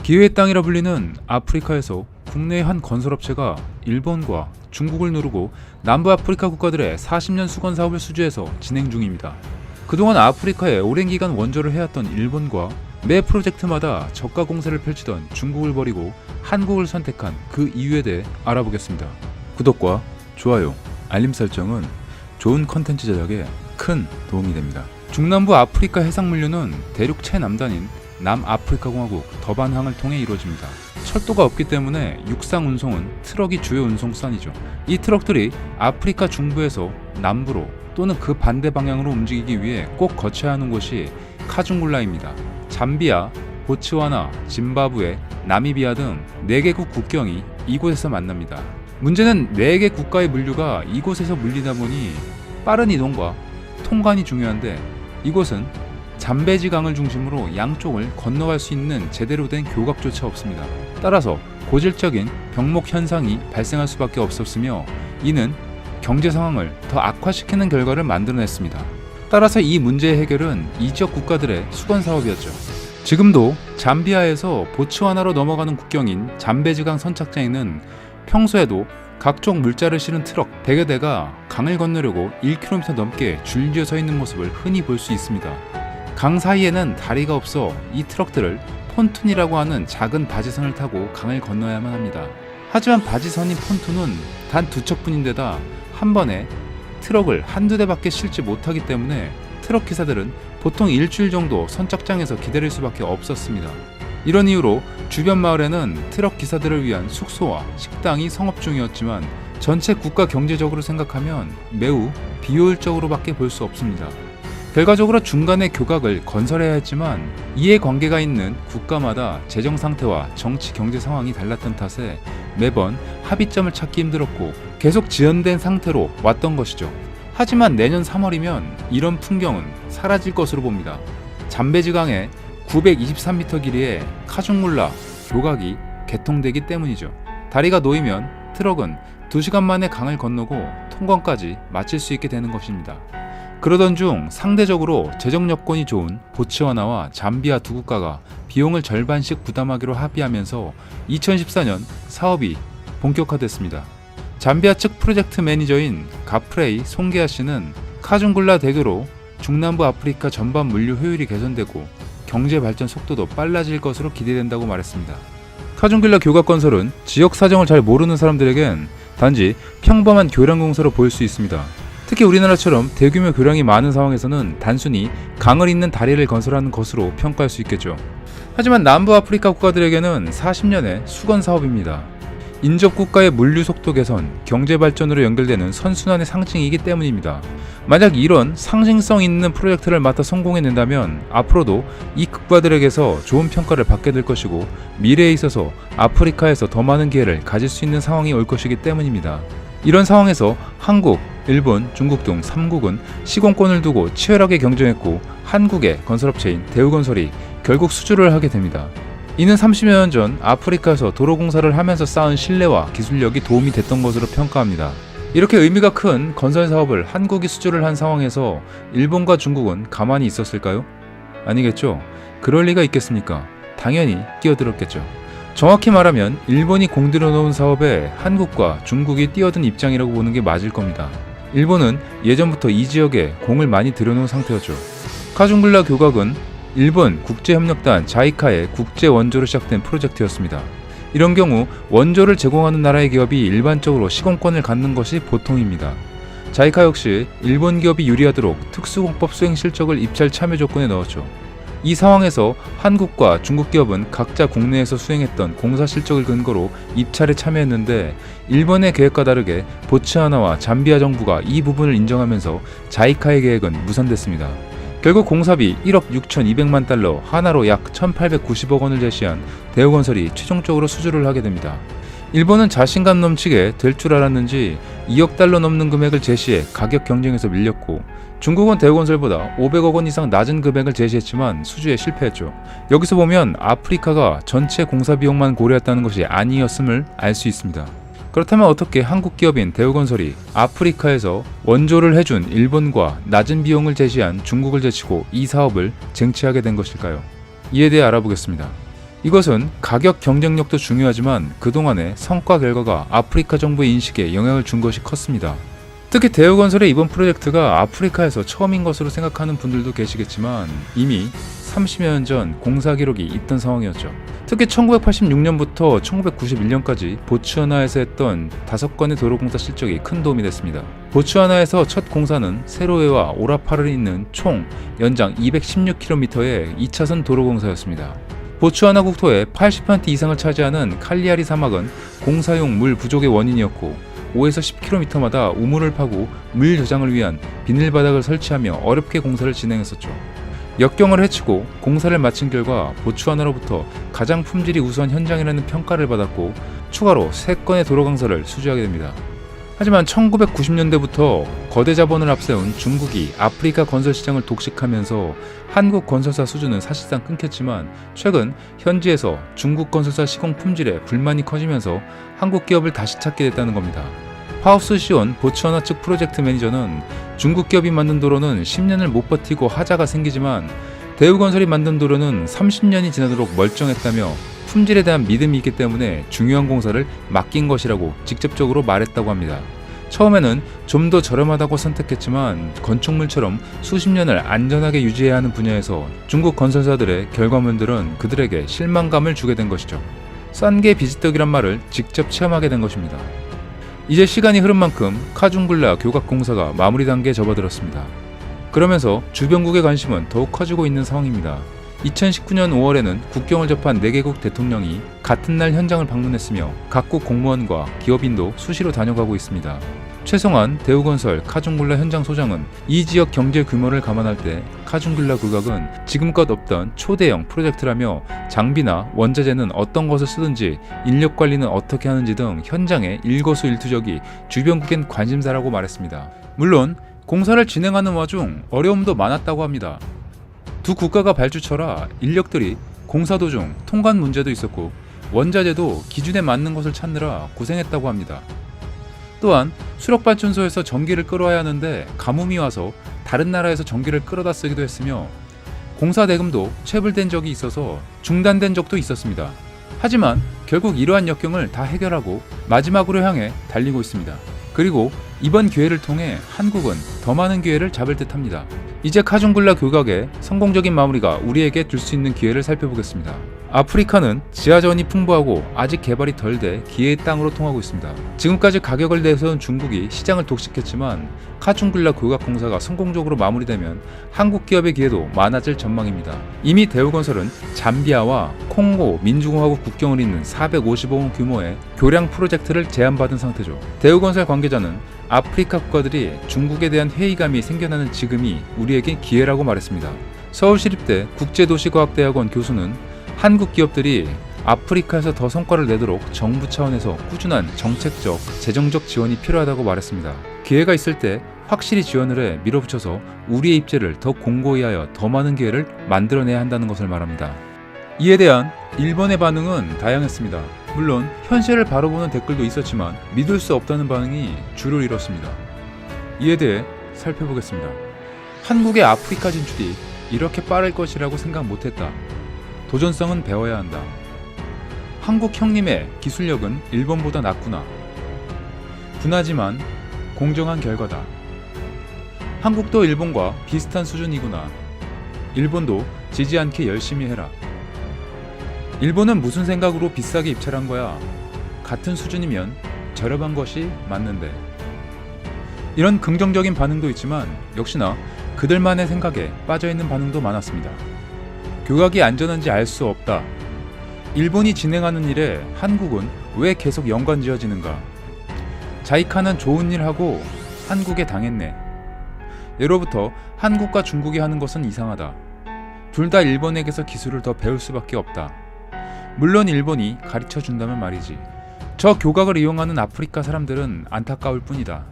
기회의 땅이라 불리는 아프리카에서 국내의 한 건설업체가 일본과 중국을 누르고 남부 아프리카 국가들의 40년 수건 사업을 수주해서 진행 중입니다. 그동안 아프리카에 오랜 기간 원조를 해왔던 일본과 매 프로젝트마다 저가 공세를 펼치던 중국을 버리고 한국을 선택한 그 이유에 대해 알아보겠습니다. 구독과 좋아요, 알림 설정은 좋은 컨텐츠 제작에 큰 도움이 됩니다. 중남부 아프리카 해상물류는 대륙 최남단인 남아프리카공화국 더반항을 통해 이루어집니다. 철도가 없기 때문에 육상 운송은 트럭이 주요 운송수단이죠. 이 트럭들이 아프리카 중부에서 남부로 또는 그 반대 방향으로 움직이기 위해 꼭 거쳐야 하는 곳이 카중굴라입니다. 잠비아, 보츠와나, 짐바브웨, 나미비아 등 4개국 국경이 이곳에서 만납니다. 문제는 4개 국가의 물류가 이곳에서 물리다 보니 빠른 이동과 통관이 중요한데 이곳은 잠베지 강을 중심으로 양쪽을 건너갈 수 있는 제대로 된 교각조차 없습니다. 따라서 고질적인 병목 현상이 발생할 수밖에 없었으며 이는 경제 상황을 더 악화시키는 결과를 만들어냈습니다. 따라서 이 문제의 해결은 이 지역 국가들의 수건 사업이었죠. 지금도 잠비아에서 보츠와나로 넘어가는 국경인 잠베지강 선착장에는 평소에도 각종 물자를 실은 트럭 100여 대가 강을 건너려고 1km 넘게 줄지어 서 있는 모습을 흔히 볼 수 있습니다. 강 사이에는 다리가 없어 이 트럭들을 폰툰이라고 하는 작은 바지선을 타고 강을 건너야만 합니다. 하지만 바지선인 폰툰은 단 2척뿐인데다 한 번에 트럭을 한두 대밖에 실지 못하기 때문에 트럭 기사들은 보통 일주일 정도 선착장에서 기다릴 수밖에 없었습니다. 이런 이유로 주변 마을에는 트럭 기사들을 위한 숙소와 식당이 성업 중이었지만 전체 국가 경제적으로 생각하면 매우 비효율적으로밖에 볼 수 없습니다. 결과적으로 중간에 교각을 건설해야 했지만 이해관계가 있는 국가마다 재정 상태와 정치 경제 상황이 달랐던 탓에 매번 합의점을 찾기 힘들었고 계속 지연된 상태로 왔던 것이죠. 하지만 내년 3월이면 이런 풍경은 사라질 것으로 봅니다. 잠베지강의 923m 길이의 카중굴라 교각이 개통되기 때문이죠. 다리가 놓이면 트럭은 2시간 만에 강을 건너고 통관까지 마칠 수 있게 되는 것입니다. 그러던 중 상대적으로 재정 여건이 좋은 보츠와나와 잠비아 두 국가가 비용을 절반씩 부담하기로 합의하면서 2014년 사업이 본격화됐습니다. 잠비아 측 프로젝트 매니저인 가프레이 송게아 씨는 카중굴라 대교로 중남부 아프리카 전반 물류 효율이 개선되고 경제 발전 속도도 빨라질 것으로 기대된다고 말했습니다. 카중굴라 교각 건설은 지역 사정을 잘 모르는 사람들에겐 단지 평범한 교량 공사로 보일 수 있습니다. 특히 우리나라처럼 대규모 교량이 많은 상황에서는 단순히 강을 잇는 다리를 건설하는 것으로 평가할 수 있겠죠. 하지만 남부 아프리카 국가들에게는 40년의 수건 사업입니다. 인접 국가의 물류 속도 개선, 경제 발전으로 연결되는 선순환의 상징이기 때문입니다. 만약 이런 상징성 있는 프로젝트를 맡아 성공해낸다면 앞으로도 이 국가들에게서 좋은 평가를 받게 될 것이고 미래에 있어서 아프리카에서 더 많은 기회를 가질 수 있는 상황이 올 것이기 때문입니다. 이런 상황에서 한국, 일본, 중국 등 3국은 시공권을 두고 치열하게 경쟁했고 한국의 건설업체인 대우건설이 결국 수주를 하게 됩니다. 이는 30여 년 전 아프리카에서 도로공사를 하면서 쌓은 신뢰와 기술력이 도움이 됐던 것으로 평가합니다. 이렇게 의미가 큰 건설 사업을 한국이 수주를 한 상황에서 일본과 중국은 가만히 있었을까요? 아니겠죠. 그럴 리가 있겠습니까? 당연히 끼어들었겠죠. 정확히 말하면 일본이 공들여 놓은 사업에 한국과 중국이 뛰어든 입장이라고 보는 게 맞을 겁니다. 일본은 예전부터 이 지역에 공을 많이 들여놓은 상태였죠. 카중굴라 교각은 일본 국제협력단 자이카의 국제 원조로 시작된 프로젝트였습니다. 이런 경우 원조를 제공하는 나라의 기업이 일반적으로 시공권을 갖는 것이 보통입니다. 자이카 역시 일본 기업이 유리하도록 특수공법 수행 실적을 입찰 참여 조건에 넣었죠. 이 상황에서 한국과 중국 기업은 각자 국내에서 수행했던 공사 실적을 근거로 입찰에 참여했는데 일본의 계획과 다르게 보츠와나와 잠비아 정부가 이 부분을 인정하면서 자이카의 계획은 무산됐습니다. 결국 공사비 1억 6,200만 달러, 하나로 약 1,890억 원을 제시한 대우건설이 최종적으로 수주를 하게 됩니다. 일본은 자신감 넘치게 될 줄 알았는지 2억 달러 넘는 금액을 제시해 가격 경쟁에서 밀렸고 중국은 대우건설보다 500억 원 이상 낮은 금액을 제시했지만 수주에 실패했죠. 여기서 보면 아프리카가 전체 공사 비용만 고려했다는 것이 아니었음을 알 수 있습니다. 그렇다면 어떻게 한국 기업인 대우건설이 아프리카에서 원조를 해준 일본과 낮은 비용을 제시한 중국을 제치고 이 사업을 쟁취하게 된 것일까요? 이에 대해 알아보겠습니다. 이것은 가격 경쟁력도 중요하지만 그동안의 성과 결과가 아프리카 정부의 인식에 영향을 준 것이 컸습니다. 특히 대우건설의 이번 프로젝트가 아프리카에서 처음인 것으로 생각하는 분들도 계시겠지만 이미 30여 년 전 공사 기록이 있던 상황이었죠. 특히 1986년부터 1991년까지 보츠와나에서 했던 5건의 도로공사 실적이 큰 도움이 됐습니다. 보츠와나에서 첫 공사는 세로웨와 오라파를 잇는 총 연장 216km의 2차선 도로공사였습니다. 보츠와나 국토의 80% 이상을 차지하는 칼리아리 사막은 공사용 물 부족의 원인이었고 5에서 10km마다 우물을 파고 물 저장을 위한 비닐바닥을 설치하며 어렵게 공사를 진행했었죠. 역경을 헤치고 공사를 마친 결과 보츠와나로부터 가장 품질이 우수한 현장이라는 평가를 받았고 추가로 3건의 도로 강사를 수주하게 됩니다. 하지만 1990년대부터 거대 자본을 앞세운 중국이 아프리카 건설 시장을 독식하면서 한국 건설사 수주는 사실상 끊겼지만 최근 현지에서 중국 건설사 시공 품질에 불만이 커지면서 한국 기업을 다시 찾게 됐다는 겁니다. 파우스 시온 보츠와나 측 프로젝트 매니저는 중국 기업이 만든 도로는 10년을 못 버티고 하자가 생기지만 대우건설이 만든 도로는 30년이 지나도록 멀쩡했다며 품질에 대한 믿음이 있기 때문에 중요한 공사를 맡긴 것이라고 직접적으로 말했다고 합니다. 처음에는 좀 더 저렴하다고 선택했지만 건축물처럼 수십 년을 안전하게 유지해야 하는 분야에서 중국 건설사들의 결과물들은 그들에게 실망감을 주게 된 것이죠. 싼 게 비지떡이란 말을 직접 체험하게 된 것입니다. 이제 시간이 흐른 만큼 카중굴라 교각 공사가 마무리 단계에 접어들었습니다. 그러면서 주변국의 관심은 더욱 커지고 있는 상황입니다. 2019년 5월에는 국경을 접한 4개국 대통령이 같은 날 현장을 방문했으며 각국 공무원과 기업인도 수시로 다녀가고 있습니다. 최성환 대우건설 카중굴라 현장 소장은 이 지역 경제 규모를 감안할 때 카중굴라 교각은 지금껏 없던 초대형 프로젝트라며 장비나 원자재는 어떤 것을 쓰든지 인력 관리는 어떻게 하는지 등 현장의 일거수일투족이 주변국엔 관심사라고 말했습니다. 물론 공사를 진행하는 와중 어려움도 많았다고 합니다. 두 국가가 발주처라 인력들이 공사 도중 통관 문제도 있었고 원자재도 기준에 맞는 것을 찾느라 고생했다고 합니다. 또한 수력발전소에서 전기를 끌어와야 하는데 가뭄이 와서 다른 나라에서 전기를 끌어다 쓰기도 했으며 공사 대금도 체불된 적이 있어서 중단된 적도 있었습니다. 하지만 결국 이러한 역경을 다 해결하고 마지막으로 향해 달리고 있습니다. 그리고 이번 기회를 통해 한국은 더 많은 기회를 잡을 듯합니다. 이제 카중굴라 교각의 성공적인 마무리가 우리에게 줄 수 있는 기회를 살펴보겠습니다. 아프리카는 지하자원이 풍부하고 아직 개발이 덜 돼 기회의 땅으로 통하고 있습니다. 지금까지 가격을 내세운 중국이 시장을 독식했지만 카중굴라 교각 공사가 성공적으로 마무리되면 한국 기업의 기회도 많아질 전망입니다. 이미 대우건설은 잠비아와 콩고 민주공화국 국경을 잇는 455억 원 규모의 교량 프로젝트를 제안받은 상태죠. 대우건설 관계자는 아프리카 국가들이 중국에 대한 회의감이 생겨나는 지금이 우리에게 기회라고 말했습니다. 서울시립대 국제도시과학대학원 교수는 한국 기업들이 아프리카에서 더 성과를 내도록 정부 차원에서 꾸준한 정책적, 재정적 지원이 필요하다고 말했습니다. 기회가 있을 때 확실히 지원을 해 밀어붙여서 우리의 입지를 더 공고히 하여 더 많은 기회를 만들어내야 한다는 것을 말합니다. 이에 대한 일본의 반응은 다양했습니다. 물론 현실을 바로 보는 댓글도 있었지만 믿을 수 없다는 반응이 주를 이뤘습니다. 이에 대해 살펴보겠습니다. 한국의 아프리카 진출이 이렇게 빠를 것이라고 생각 못했다. 도전성은 배워야 한다. 한국 형님의 기술력은 일본보다 낫구나. 분하지만 공정한 결과다. 한국도 일본과 비슷한 수준이구나. 일본도 지지 않게 열심히 해라. 일본은 무슨 생각으로 비싸게 입찰한 거야? 같은 수준이면 저렴한 것이 맞는데. 이런 긍정적인 반응도 있지만 역시나 그들만의 생각에 빠져있는 반응도 많았습니다. 교각이 안전한지 알 수 없다. 일본이 진행하는 일에 한국은 왜 계속 연관지어지는가? 자이카는 좋은 일 하고 한국에 당했네. 예로부터 한국과 중국이 하는 것은 이상하다. 둘 다 일본에게서 기술을 더 배울 수밖에 없다. 물론 일본이 가르쳐 준다면 말이지. 저 교각을 이용하는 아프리카 사람들은 안타까울 뿐이다.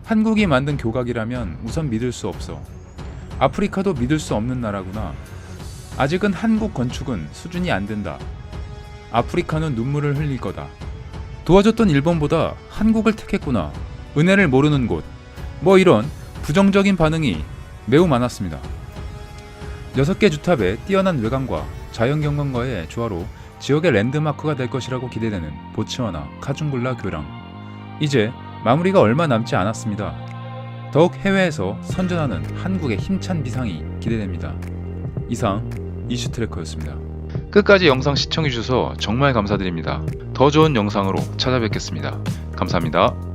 한국이 만든 교각이라면 우선 믿을 수 없어. 아프리카도 믿을 수 없는 나라구나. 아직은 한국 건축은 수준이 안 된다. 아프리카는 눈물을 흘릴 거다. 도와줬던 일본보다 한국을 택했구나. 은혜를 모르는 곳. 뭐 이런 부정적인 반응이 매우 많았습니다. 6개 주탑의 뛰어난 외관과 자연경관과의 조화로 지역의 랜드마크가 될 것이라고 기대되는 보츠와나 카중굴라 교량. 이제 마무리가 얼마 남지 않았습니다. 더욱 해외에서 선전하는 한국의 힘찬 비상이 기대됩니다. 이상 이슈트래커였습니다. 끝까지 영상 시청해주셔서 정말 감사드립니다. 더 좋은 영상으로 찾아뵙겠습니다. 감사합니다.